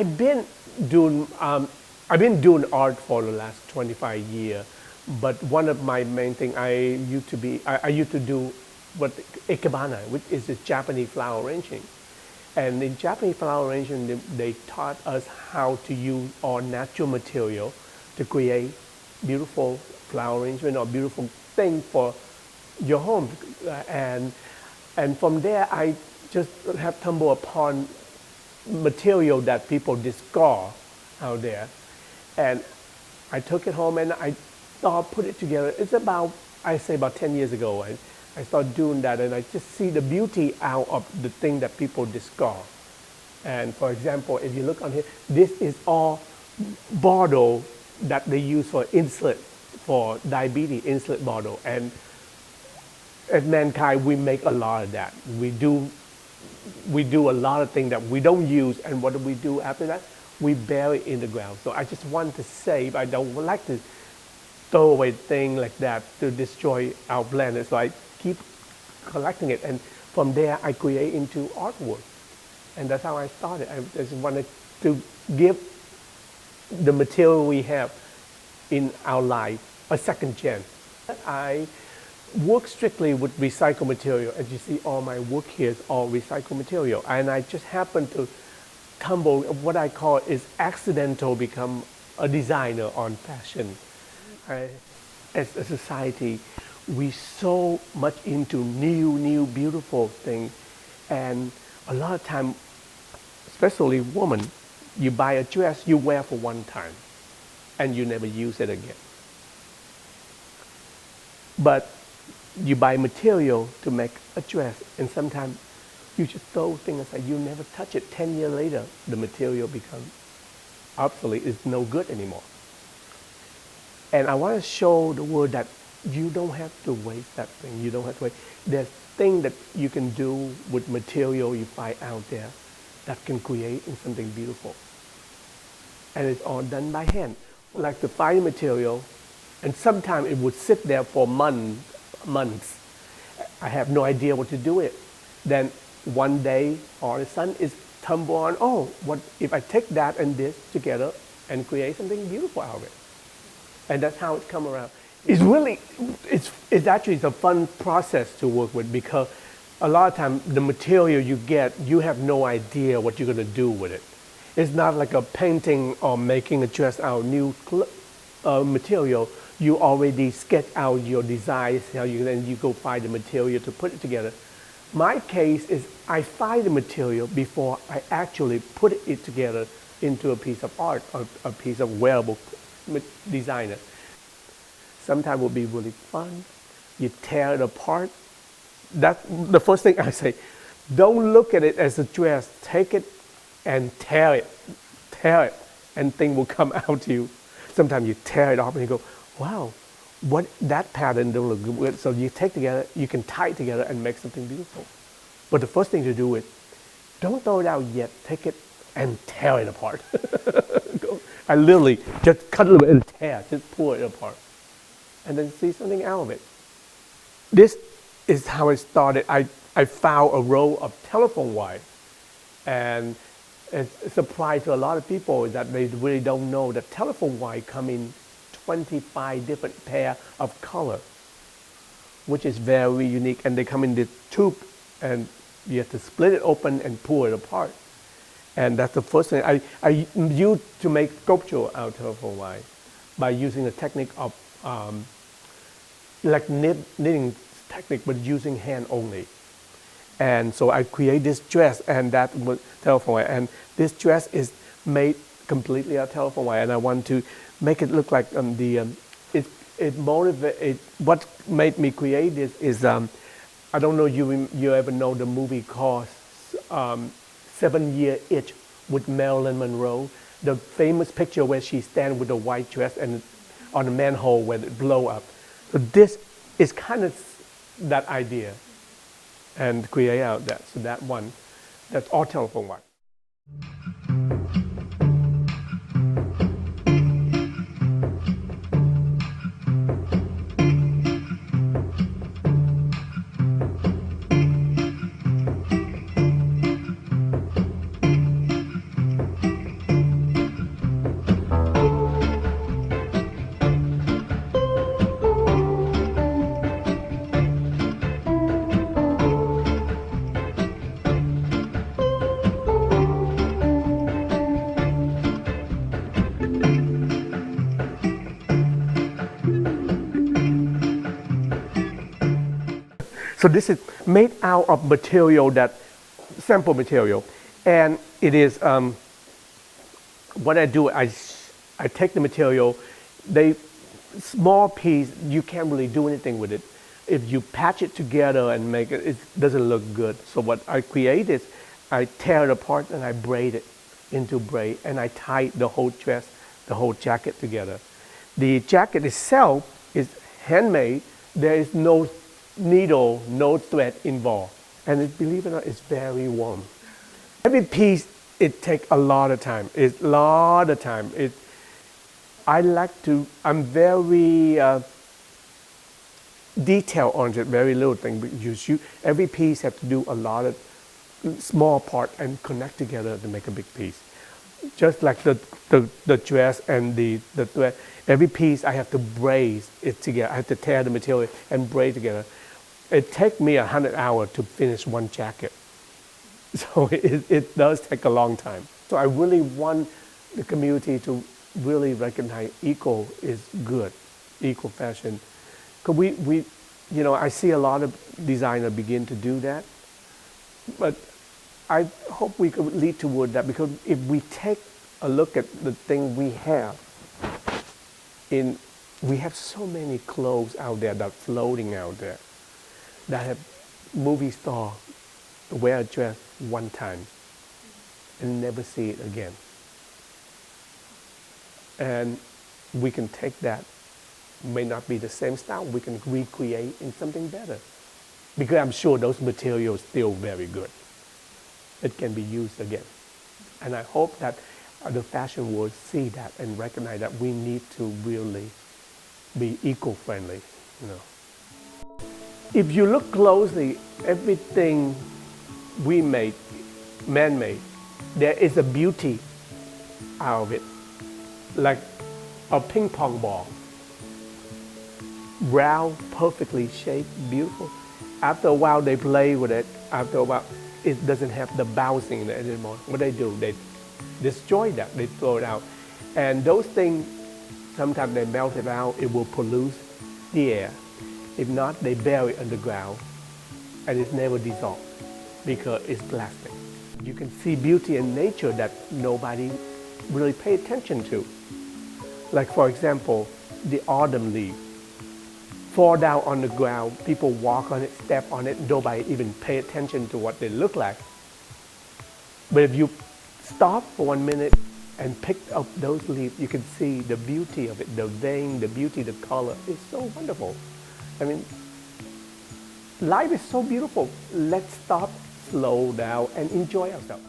I've been doing I've been doing art for the last 25 years, but one of my main thing I used to do what ikebana, which is a Japanese flower arranging. And in Japanese flower arranging, they taught us how to use all natural material to create beautiful flower arrangement or beautiful thing for your home. And and from there, I just have stumbled upon material that people discard out there. And I took it home and I thought, put it together. It's about, I say about 10 years ago, I started doing that and I just see the beauty out of the thing that people discard. And for example, if you look on here, this is all bottle that they use for insulin, for diabetes insulin bottle. And at mankind, we make a lot of that. We do a lot of things that we don't use, and what do we do after that? We bury it in the ground. So I just want to save. I don't like to throw away things like that to destroy our planet. So I keep collecting it, and from there I create into artwork, and that's how I started. I just wanted to give the material we have in our life a second chance. I work strictly with recycled material. As you see, all my work here is all recycled material. And I just happen to tumble, what I call is accidental, become a designer on fashion. As a society, we so much into new, beautiful things. And a lot of time, especially women, you buy a dress you wear for one time and you never use it again. But you buy material to make a dress, and sometimes you just throw things aside. You never touch it. 10 years later, the material becomes obsolete. It's no good anymore. And I want to show the world that you don't have to waste that thing. You don't have to waste. There's things that you can do with material you find out there that can create something beautiful. And it's all done by hand. Like to find material, and sometimes it would sit there for months. I have no idea what to do with it. Then one day, all of a sudden, it's tumble on, oh, what if I take that and this together and create something beautiful out of it? And that's how it come around. It's really, it's actually a fun process to work with, because a lot of times the material you get, you have no idea what you're going to do with it. It's not like a painting or making a dress out of new material. You already sketch out your designs, then you go find the material to put it together. My case is I find the material before I actually put it together into a piece of art or a piece of wearable designer. Sometimes it will be really fun. You tear it apart. That's the first thing I say. Don't look at it as a dress. Take it and tear it, and things will come out to you. Sometimes you tear it off and you go, wow, what that pattern don't look good. So you take together, you can tie it together and make something beautiful. But the first thing to do is, don't throw it out yet. Take it and tear it apart. I literally just cut it and tear, just pull it apart, and then see something out of it. This is how it started. I found a roll of telephone wire, and it's a surprise to a lot of people that they really don't know that telephone wire come in 25 different pair of color, which is very unique. And they come in this tube, and you have to split it open and pull it apart. And that's the first thing I used to make sculpture out of telephone wire by using a technique of like knitting technique, but using hand only. And so I create this dress, and that was telephone wire. And this dress is made completely out of telephone wire. And I want to make it look like what made me create this is, I don't know you ever know the movie called 7 Year Itch with Marilyn Monroe. The famous picture where she stands with a white dress and on a manhole where it blow up. So this is kind of that idea, and create out that. So that one, that's all telephone wire. So this is made out of material that, sample material. And it is, what I do, I take the material, small piece, you can't really do anything with it. If you patch it together and make it, it doesn't look good. So what I create is, I tear it apart and I braid it into braid, and I tie the whole dress, the whole jacket together. The jacket itself is handmade. There is no needle, no thread involved. And believe it or not, it's very warm. Every piece, it takes a lot of time. It's a lot of time. I'm very detailed on it, very little thing. Because every piece have to do a lot of small part and connect together to make a big piece. Just like the dress and the thread, every piece I have to braid it together. I have to tear the material and braid together. It takes me 100 hours to finish one jacket. So it does take a long time. So I really want the community to really recognize eco is good, eco fashion. Because I see a lot of designers begin to do that. But I hope we could lead toward that, because if we take a look at the thing we have, we have so many clothes out there that are floating out there that have movie star wear a dress one time and never see it again. And we can take that, may not be the same style, we can recreate in something better. Because I'm sure those materials are still very good. It can be used again. And I hope that the fashion world see that and recognize that we need to really be eco-friendly. If you look closely, everything we make, man-made, there is a beauty out of it. Like a ping pong ball. Round, perfectly shaped, beautiful. After a while, they play with it. After a while, it doesn't have the bouncing in it anymore. What they do, they destroy that, they throw it out. And those things, sometimes they melt it out, it will pollute the air. If not, they bury it underground, and it's never dissolved because it's plastic. You can see beauty in nature that nobody really pay attention to. Like, for example, the autumn leaf fall down on the ground, people walk on it, step on it, nobody even pay attention to what they look like. But if you stop for 1 minute and pick up those leaves, you can see the beauty of it, the vein, the beauty, the color. It's so wonderful. I mean, life is so beautiful. Let's stop, slow down, and enjoy ourselves.